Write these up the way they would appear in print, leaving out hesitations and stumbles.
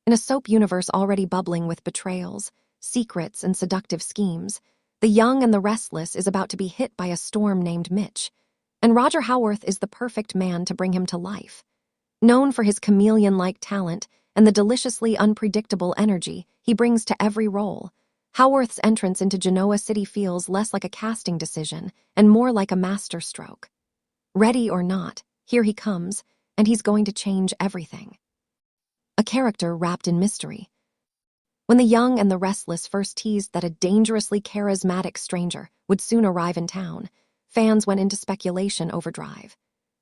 In a soap universe already bubbling with betrayals, secrets, and seductive schemes, the young and the restless is about to be hit by a storm named Mitch, and Roger Howarth is the perfect man to bring him to life. Known for his chameleon-like talent and the deliciously unpredictable energy he brings to every role, Howarth's entrance into Genoa City feels less like a casting decision and more like a masterstroke. Ready or not, here he comes, and he's going to change everything. A character wrapped in mystery. When the young and the restless first teased that a dangerously charismatic stranger would soon arrive in town, fans went into speculation overdrive.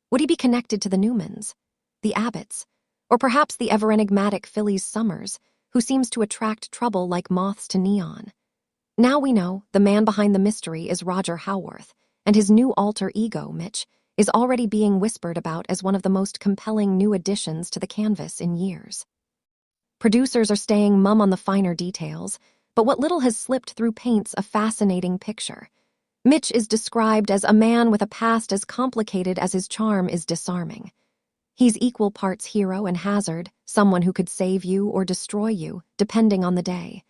Would he be connected to the Newmans, the Abbotts, or perhaps the ever-enigmatic Phillies Summers, who seems to attract trouble like moths to neon? Now we know the man behind the mystery is Roger Howarth, and his new alter ego, Mitch, is already being whispered about as one of the most compelling new additions to the canvas in years. Producers are staying mum on the finer details, but what little has slipped through paints a fascinating picture. Mitch is described as a man with a past as complicated as his charm is disarming. He's equal parts hero and hazard, someone who could save you or destroy you, depending on the day.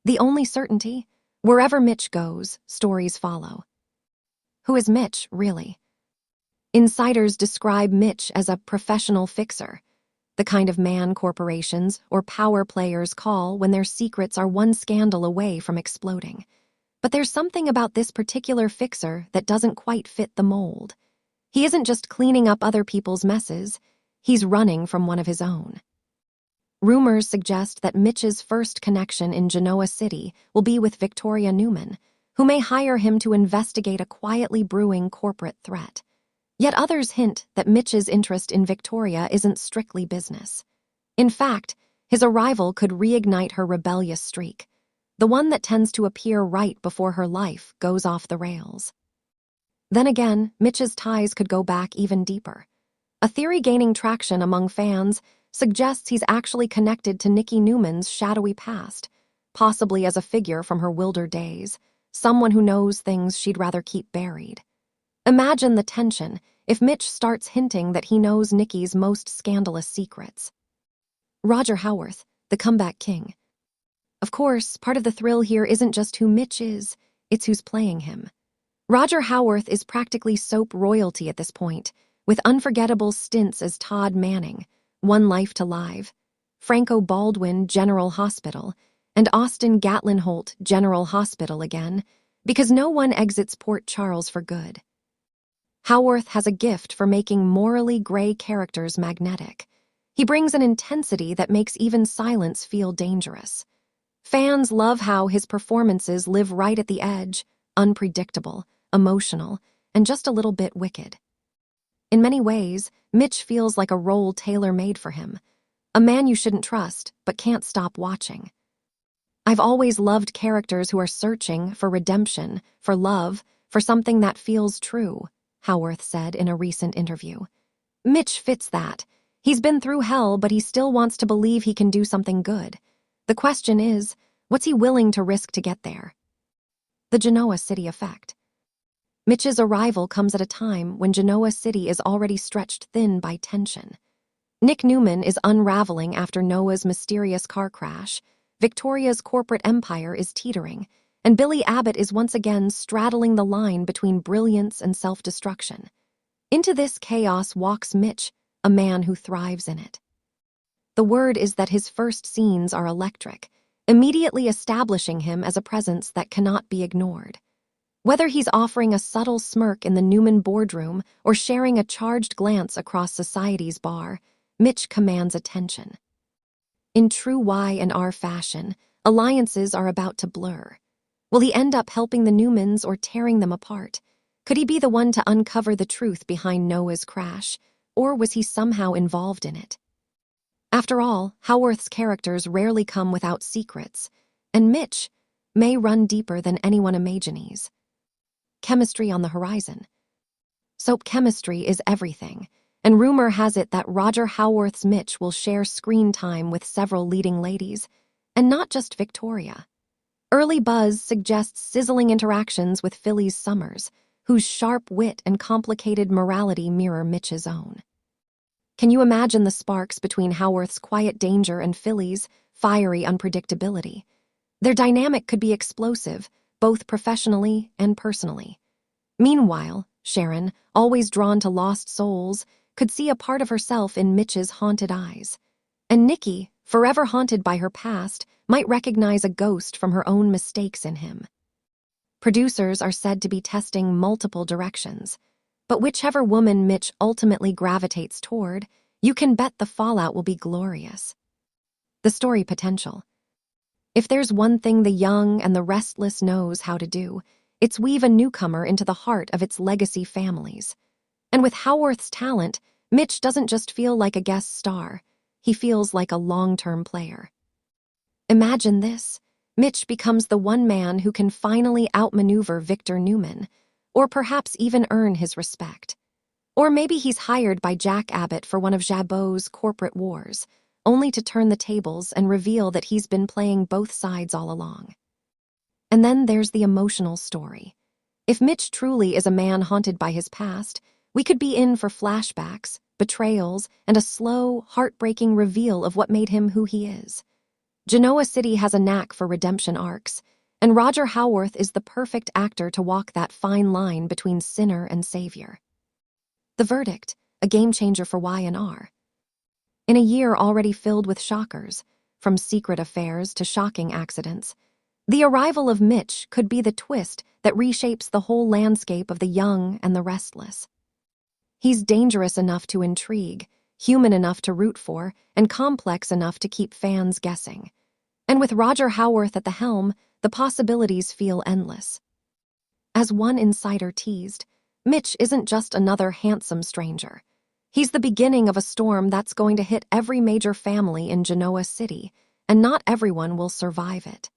The only certainty? Wherever Mitch goes, stories follow. Who is Mitch, really? Insiders describe Mitch as a professional fixer, the kind of man corporations or power players call when their secrets are one scandal away from exploding. But there's something about this particular fixer that doesn't quite fit the mold. He isn't just cleaning up other people's messes, he's running from one of his own. Rumors suggest that Mitch's first connection in Genoa City will be with Victoria Newman, who may hire him to investigate a quietly brewing corporate threat. Yet others hint that Mitch's interest in Victoria isn't strictly business. In fact, his arrival could reignite her rebellious streak, the one that tends to appear right before her life goes off the rails. Then again, Mitch's ties could go back even deeper. A theory gaining traction among fans suggests he's actually connected to Nikki Newman's shadowy past, possibly as a figure from her wilder days, someone who knows things she'd rather keep buried. Imagine the tension if Mitch starts hinting that he knows Nikki's most scandalous secrets. Roger Howarth, the comeback king. Of course, part of the thrill here isn't just who Mitch is, it's who's playing him. Roger Howarth is practically soap royalty at this point, with unforgettable stints as Todd Manning, One Life to Live, Franco Baldwin, General Hospital, and Austin Gatlin Holt, General Hospital again, because no one exits Port Charles for good. Howarth has a gift for making morally gray characters magnetic. He brings an intensity that makes even silence feel dangerous. Fans love how his performances live right at the edge, unpredictable, emotional, and just a little bit wicked. In many ways, Mitch feels like a role tailor-made for him, a man you shouldn't trust but can't stop watching. I've always loved characters who are searching for redemption, for love, for something that feels true, Howarth said in a recent interview. Mitch fits that. He's been through hell, but he still wants to believe he can do something good. The question is, what's he willing to risk to get there? The Genoa City effect. Mitch's arrival comes at a time when Genoa City is already stretched thin by tension. Nick Newman is unraveling after Noah's mysterious car crash, Victoria's corporate empire is teetering, and Billy Abbott is once again straddling the line between brilliance and self-destruction. Into this chaos walks Mitch, a man who thrives in it. The word is that his first scenes are electric, immediately establishing him as a presence that cannot be ignored. Whether he's offering a subtle smirk in the Newman boardroom or sharing a charged glance across society's bar, Mitch commands attention. In true Y&R fashion, alliances are about to blur. Will he end up helping the Newmans or tearing them apart? Could he be the one to uncover the truth behind Noah's crash, or was he somehow involved in it? After all, Howarth's characters rarely come without secrets, and Mitch may run deeper than anyone imagines. Chemistry on the horizon. Soap chemistry is everything, and rumor has it that Roger Howarth's Mitch will share screen time with several leading ladies, and not just Victoria. Early buzz suggests sizzling interactions with Phillies Summers, whose sharp wit and complicated morality mirror Mitch's own. Can you imagine the sparks between Howarth's quiet danger and Philly's fiery unpredictability? Their dynamic could be explosive, both professionally and personally. Meanwhile, Sharon, always drawn to lost souls, could see a part of herself in Mitch's haunted eyes. And Nikki, forever haunted by her past, might recognize a ghost from her own mistakes in him. Producers are said to be testing multiple directions, but whichever woman Mitch ultimately gravitates toward, you can bet the fallout will be glorious. The story potential. If there's one thing The Young and the Restless knows how to do, it's weave a newcomer into the heart of its legacy families. And with Howarth's talent, Mitch doesn't just feel like a guest star, he feels like a long-term player. Imagine this. Mitch becomes the one man who can finally outmaneuver Victor Newman, or perhaps even earn his respect. Or maybe he's hired by Jack Abbott for one of Jabot's corporate wars, only to turn the tables and reveal that he's been playing both sides all along. And then there's the emotional story. If Mitch truly is a man haunted by his past, we could be in for flashbacks, betrayals, and a slow, heartbreaking reveal of what made him who he is. Genoa City has a knack for redemption arcs, and Roger Howarth is the perfect actor to walk that fine line between sinner and savior. The verdict, a game-changer for Y&R. In a year already filled with shockers, from secret affairs to shocking accidents, the arrival of Mitch could be the twist that reshapes the whole landscape of The Young and the Restless. He's dangerous enough to intrigue, human enough to root for, and complex enough to keep fans guessing. And with Roger Howarth at the helm, the possibilities feel endless. As one insider teased, Mitch isn't just another handsome stranger. He's the beginning of a storm that's going to hit every major family in Genoa City, and not everyone will survive it.